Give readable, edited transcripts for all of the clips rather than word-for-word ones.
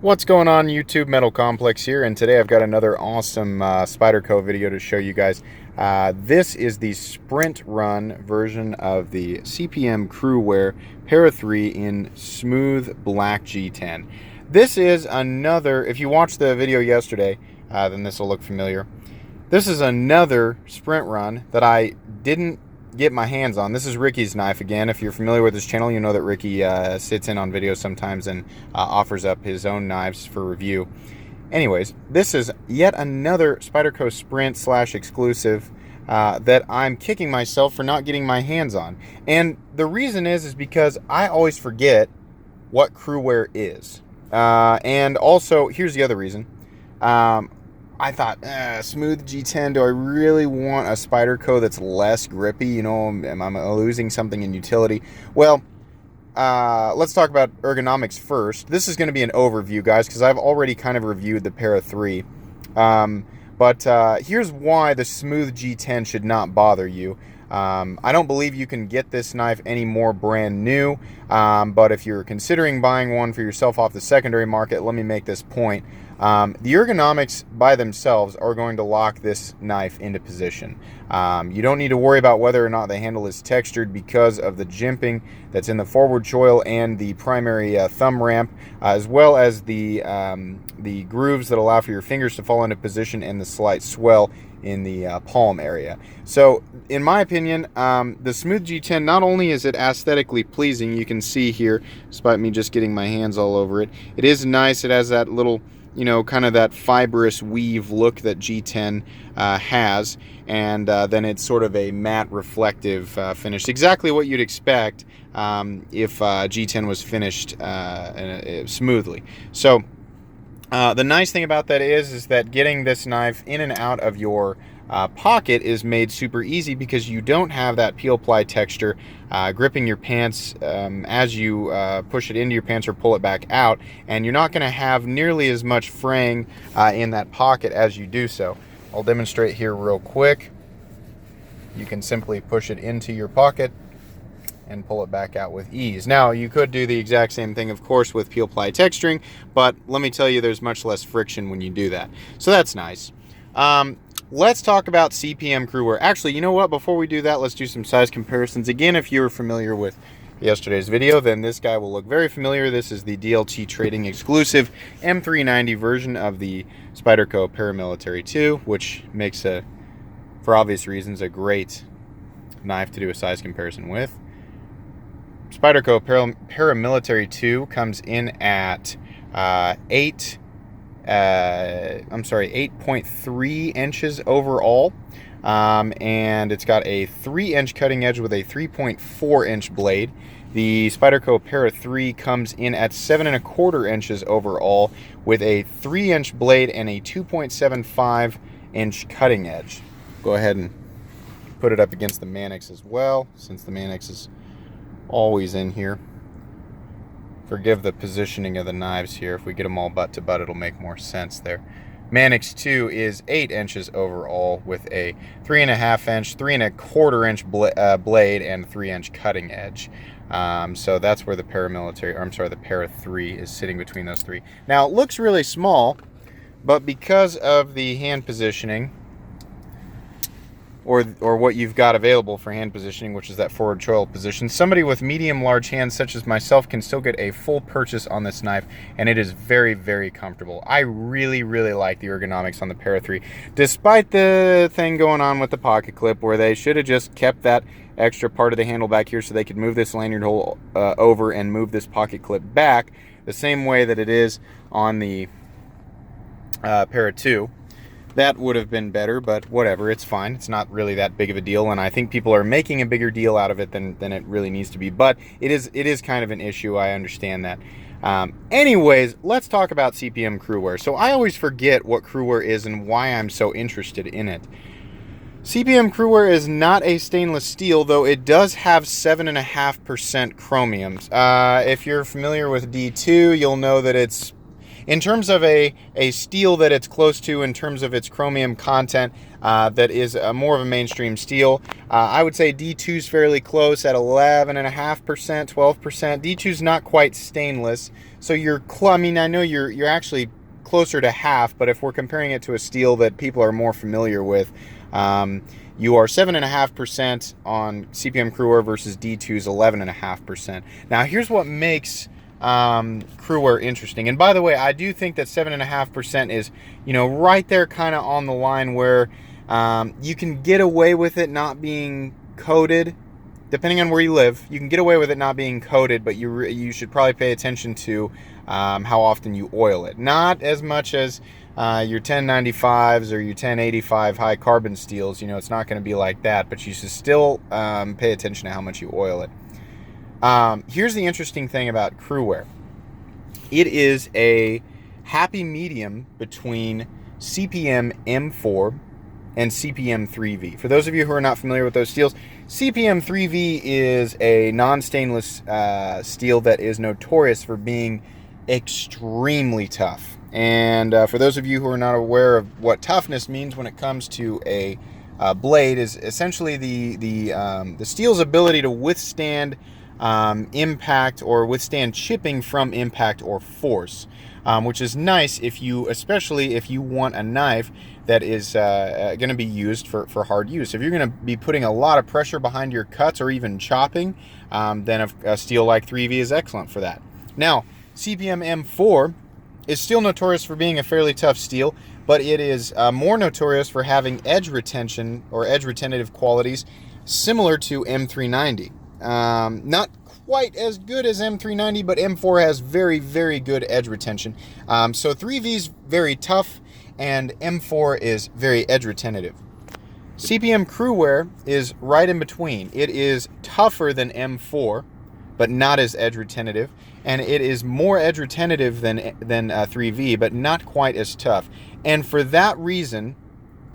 What's going on, YouTube? Metal Complex here, and today I've got another awesome Spyderco video to show you guys. This is the sprint run version of the CPM Cruwear Para 3 in smooth black G10. This is another, if you watched the video yesterday, then this will look familiar. This is another sprint run that I didn't get my hands on. This is Ricky's knife again. If you're familiar with this channel, you know that Ricky sits in on videos sometimes and offers up his own knives for review. Anyways, this is yet another Spyderco Sprint / exclusive that I'm kicking myself for not getting my hands on. And the reason is because I always forget what Cruwear is. And also, here's the other reason. I thought, smooth G10, do I really want a Spyderco that's less grippy? You know, am I losing something in utility? Well, let's talk about ergonomics first. This is going to be an overview, guys, because I've already kind of reviewed the Para 3. But here's why the smooth G10 should not bother you. I don't believe you can get this knife any more brand new, but if you're considering buying one for yourself off the secondary market, let me make this point. The ergonomics by themselves are going to lock this knife into position. You don't need to worry about whether or not the handle is textured because of the jimping that's in the forward choil and the primary thumb ramp, as well as the grooves that allow for your fingers to fall into position and the slight swell in the palm area. So in my opinion, the smooth G10, not only is it aesthetically pleasing, you can see here, despite me just getting my hands all over it, it is nice. It has that little, you know, kind of that fibrous weave look that G10 has, and then it's sort of a matte reflective finish, exactly what you'd expect if G10 was finished smoothly. So the nice thing about that is that getting this knife in and out of your pocket is made super easy because you don't have that peel ply texture gripping your pants as you push it into your pants or pull it back out, and you're not going to have nearly as much fraying in that pocket as you do so. I'll demonstrate here real quick. You can simply push it into your pocket and pull it back out with ease. Now, you could do the exact same thing, of course, with peel ply texturing, but let me tell you, there's much less friction when you do that. So that's nice. Let's talk about CPM Cruwear. Actually, you know what? Before we do that, let's do some size comparisons. Again, if you're familiar with yesterday's video, then this guy will look very familiar. This is the DLT Trading exclusive M390 version of the Spyderco Paramilitary 2, which makes, for obvious reasons, a great knife to do a size comparison with. Spyderco Paramilitary 2 comes in at 8.3 inches overall, and it's got a 3-inch cutting edge with a 3.4-inch blade. The Spyderco Para 3 comes in at 7.25 inches overall with a 3-inch blade and a 2.75-inch cutting edge. Go ahead and put it up against the Mannix as well, since the Mannix is always in here. Forgive the positioning of the knives here. If we get them all butt to butt, it'll make more sense there. Mannix 2 is 8 inches overall with a 3.5-inch, 3.25-inch blade and 3-inch cutting edge. So that's where the the Para 3 is sitting between those three. Now, it looks really small, but because of the hand positioning, or what you've got available for hand positioning, which is that forward choil position, somebody with medium-large hands such as myself can still get a full purchase on this knife, and it is very, very comfortable. I really, really like the ergonomics on the Para 3, despite the thing going on with the pocket clip where they should have just kept that extra part of the handle back here so they could move this lanyard hole over and move this pocket clip back the same way that it is on the Para 2. That would have been better, but whatever, it's fine. It's not really that big of a deal, and I think people are making a bigger deal out of it than it really needs to be. But it is kind of an issue. I understand that. Anyways, let's talk about CPM Cruwear. So I always forget what Cruwear is and why I'm so interested in it. CPM Cruwear is not a stainless steel, though it does have 7.5% chromiums. If you're familiar with D2, you'll know that it's in terms of a steel that it's close to in terms of its chromium content, that is more of a mainstream steel, I would say D2 is fairly close at 11.5%, 12%. D2 is not quite stainless, so I mean, I know you're actually closer to half, but if we're comparing it to a steel that people are more familiar with, you are 7.5% on CPM Cruwear versus D2's 11.5%. Now, here's what makes Cruwear interesting. And by the way, I do think that 7.5% is, right there kind of on the line where you can get away with it not being coated. Depending on where you live, you can get away with it not being coated, but you should probably pay attention to how often you oil it. Not as much as your 1095s or your 1085 high carbon steels. It's not going to be like that, but you should still pay attention to how much you oil it. Here's the interesting thing about Cruwear. It is a happy medium between CPM M4 and CPM 3V. For those of you who are not familiar with those steels, CPM 3V is a non-stainless steel that is notorious for being extremely tough. And for those of you who are not aware of what toughness means when it comes to a blade, is essentially the steel's ability to withstand impact or withstand chipping from impact or force, which is nice especially if you want a knife that is going to be used for hard use. If you're going to be putting a lot of pressure behind your cuts or even chopping, then a steel like 3V is excellent for that. Now, CPM M4 is still notorious for being a fairly tough steel, but it is more notorious for having edge retention or edge retentive qualities similar to M390. Not quite as good as M390, but M4 has very, very good edge retention. So 3V is very tough, and M4 is very edge retentive. CPM Cruwear is right in between. It is tougher than M4, but not as edge retentive, and it is more edge retentive than 3V, but not quite as tough. And for that reason,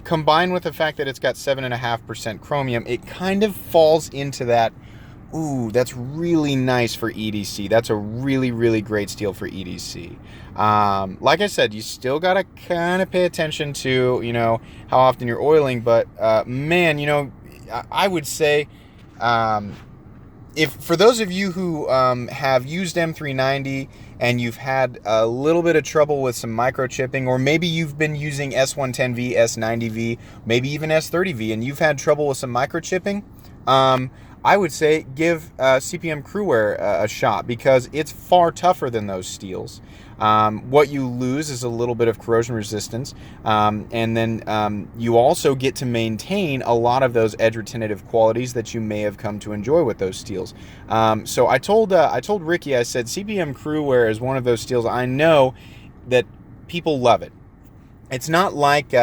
combined with the fact that it's got 7.5% chromium, it kind of falls into that, ooh, that's really nice for EDC. That's a really, really great steel for EDC. Like I said, you still got to kind of pay attention to, how often you're oiling. But, man, I would say, if for those of you who have used M390 and you've had a little bit of trouble with some microchipping, or maybe you've been using S110V, S90V, maybe even S30V, and you've had trouble with some microchipping, I would say give CPM Cruwear a shot, because it's far tougher than those steels. What you lose is a little bit of corrosion resistance, and then you also get to maintain a lot of those edge retentive qualities that you may have come to enjoy with those steels. So I told Ricky, I said CPM Cruwear is one of those steels I know that people love it. It's not like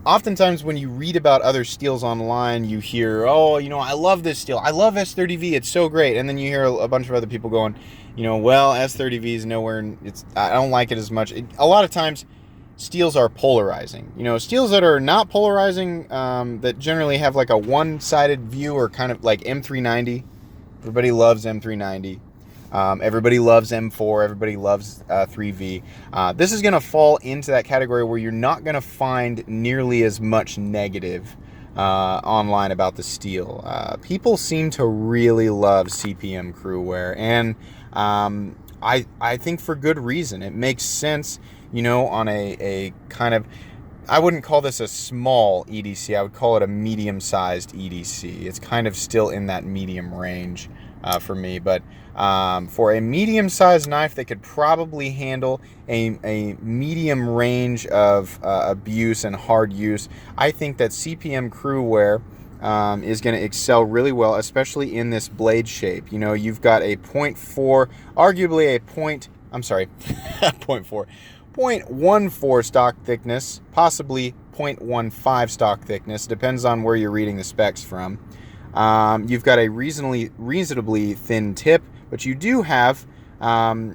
oftentimes when you read about other steels online, you hear, oh, I love this steel. I love S30V. It's so great. And then you hear a bunch of other people going, well, S30V is nowhere. I don't like it as much. A lot of times, steels are polarizing. Steels that are not polarizing, that generally have like a one-sided view, or kind of like M390. Everybody loves M390. Everybody loves M4. Everybody loves 3V. This is going to fall into that category where you're not going to find nearly as much negative online about the steel. People seem to really love CPM Cruwear, and I think for good reason. It makes sense, on a kind of, I wouldn't call this a small EDC. I would call it a medium-sized EDC. It's kind of still in that medium range for me, but for a medium-sized knife that could probably handle a medium range of abuse and hard use, I think that CPM Cruwear is going to excel really well, especially in this blade shape. You've got a 0.4, arguably a .4, 0.14 stock thickness, possibly 0.15 stock thickness, depends on where you're reading the specs from. You've got a reasonably thin tip, but you do have a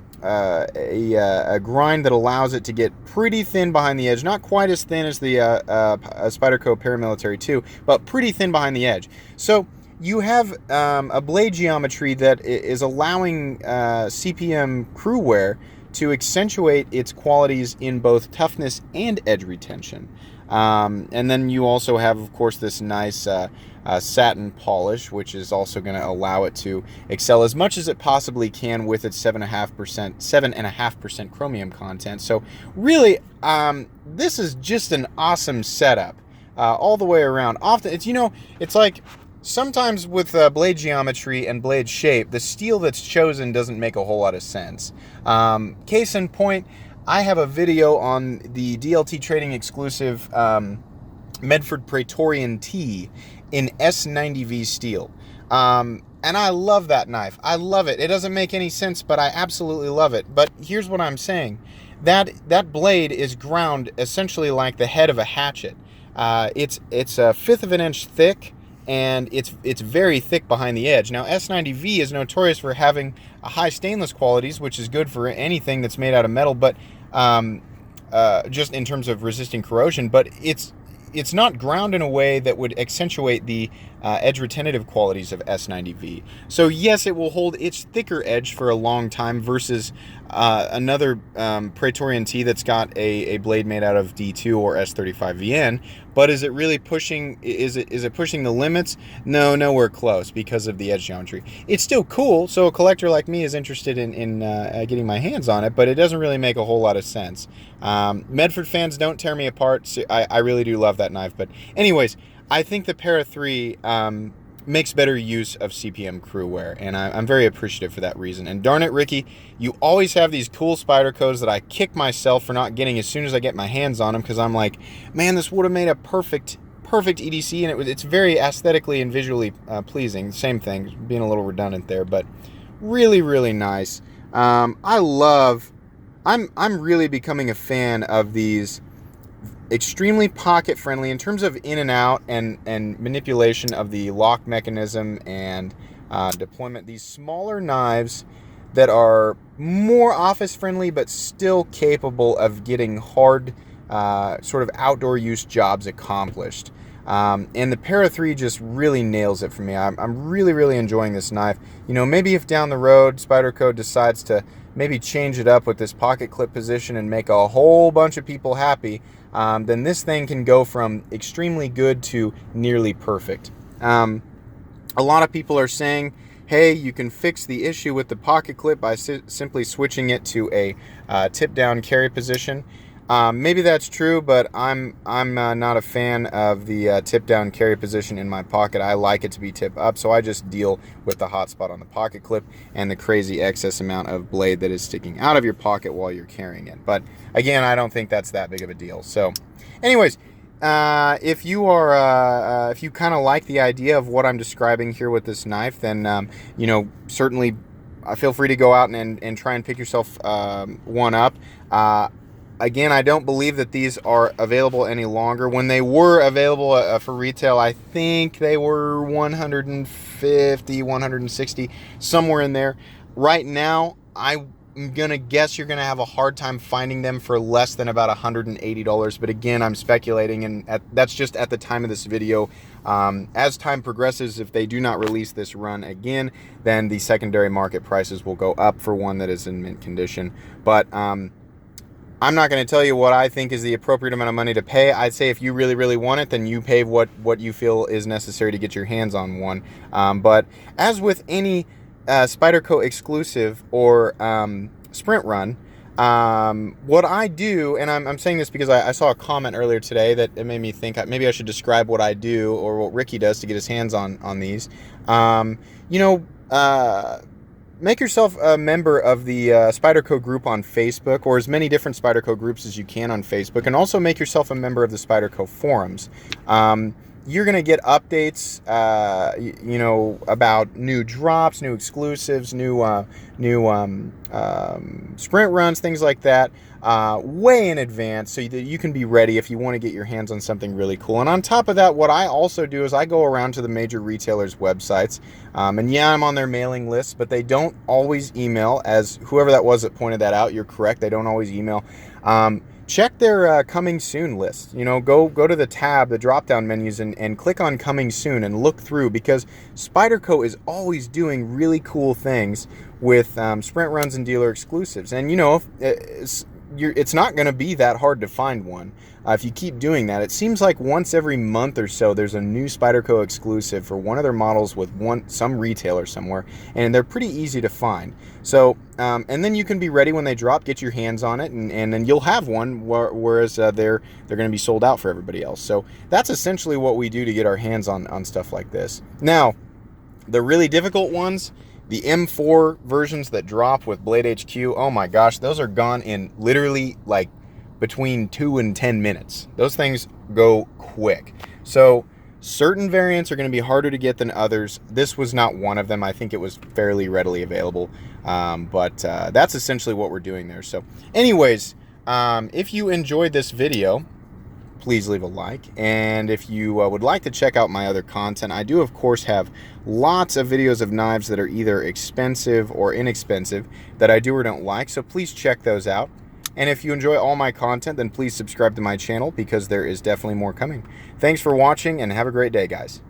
grind that allows it to get pretty thin behind the edge. Not quite as thin as the Spyderco Paramilitary 2, but pretty thin behind the edge. So you have a blade geometry that is allowing CPM Cruwear to accentuate its qualities in both toughness and edge retention. And then you also have, of course, this nice satin polish, which is also going to allow it to excel as much as it possibly can with its 7.5% chromium content. So really, this is just an awesome setup all the way around. Often, it's like sometimes with blade geometry and blade shape, the steel that's chosen doesn't make a whole lot of sense. Case in point, I have a video on the DLT Trading exclusive Medford Praetorian T in S90V steel. And I love that knife. I love it. It doesn't make any sense, but I absolutely love it. But here's what I'm saying. That blade is ground essentially like the head of a hatchet. It's a fifth of an inch thick, and it's very thick behind the edge. Now, S90V is notorious for having a high stainless qualities, which is good for anything that's made out of metal, but just in terms of resisting corrosion. But it's not ground in a way that would accentuate the edge retentive qualities of S90V. So yes, it will hold its thicker edge for a long time versus another Praetorian T that's got a blade made out of D2 or S35VN. But is it really pushing? Is it pushing the limits? No, nowhere close, because of the edge geometry. It's still cool, so a collector like me is interested in getting my hands on it, but it doesn't really make a whole lot of sense. Medford fans, don't tear me apart. I really do love that knife. But anyways, I think the Para 3 makes better use of CPM Cruwear, and I'm very appreciative for that reason. And darn it, Ricky, you always have these cool Spydercos that I kick myself for not getting as soon as I get my hands on them, because I'm like, man, this would have made a perfect EDC, and it's very aesthetically and visually pleasing. Same thing, being a little redundant there, but really, really nice. I'm really becoming a fan of these extremely pocket friendly in terms of in and out and manipulation of the lock mechanism and deployment. These smaller knives that are more office friendly but still capable of getting hard sort of outdoor use jobs accomplished. And the Para 3 just really nails it for me. I'm really, really enjoying this knife. Maybe if down the road Spyderco decides to maybe change it up with this pocket clip position and make a whole bunch of people happy, then this thing can go from extremely good to nearly perfect. A lot of people are saying, hey, you can fix the issue with the pocket clip by simply switching it to a tip down carry position. Maybe that's true, but I'm not a fan of the tip down carry position in my pocket. I like it to be tip up, so I just deal with the hot spot on the pocket clip and the crazy excess amount of blade that is sticking out of your pocket while you're carrying it. But again, I don't think that's that big of a deal. So anyways, if you kind of like the idea of what I'm describing here with this knife, then certainly feel free to go out and try and pick yourself one up. Again, I don't believe that these are available any longer. When they were available for retail, I think they were $150, $160, somewhere in there. Right now, I'm going to guess you're going to have a hard time finding them for less than about $180. But again, I'm speculating, and that's just at the time of this video. As time progresses, if they do not release this run again, then the secondary market prices will go up for one that is in mint condition. But I'm not going to tell you what I think is the appropriate amount of money to pay. I'd say if you really, really want it, then you pay what you feel is necessary to get your hands on one. But as with any Spyderco exclusive or sprint run, what I do, and I'm saying this because I saw a comment earlier today that it made me think maybe I should describe what I do or what Ricky does to get his hands on these. Make yourself a member of the Spyderco group on Facebook, or as many different Spyderco groups as you can on Facebook, and also make yourself a member of the Spyderco forums. You're going to get updates, about new drops, new exclusives, new sprint runs, things like that, way in advance, so that you can be ready if you want to get your hands on something really cool. And on top of that, what I also do is I go around to the major retailers' websites, and yeah, I'm on their mailing list, but they don't always email. As whoever that was that pointed that out, you're correct, they don't always email. check their coming soon list. You know, go to the tab, the drop down menus, and click on coming soon and look through, because Spyderco is always doing really cool things with sprint runs and dealer exclusives. And you know, it's not going to be that hard to find one if you keep doing that. It seems like once every month or so there's a new Spyderco exclusive for one of their models with some retailer somewhere, and they're pretty easy to find. So and then you can be ready when they drop, get your hands on it, and then you'll have one, whereas they're going to be sold out for everybody else. So that's essentially what we do to get our hands on stuff like this. Now, the really difficult ones, the M4 versions that drop with Blade HQ, oh my gosh, those are gone in literally like between 2 and 10 minutes. Those things go quick. So certain variants are going to be harder to get than others. This was not one of them. I think it was fairly readily available. But that's essentially what we're doing there. So anyways, if you enjoyed this video, please leave a like. And if you would like to check out my other content, I do of course have lots of videos of knives that are either expensive or inexpensive that I do or don't like, so please check those out. And if you enjoy all my content, then please subscribe to my channel, because there is definitely more coming. Thanks for watching, and have a great day, guys.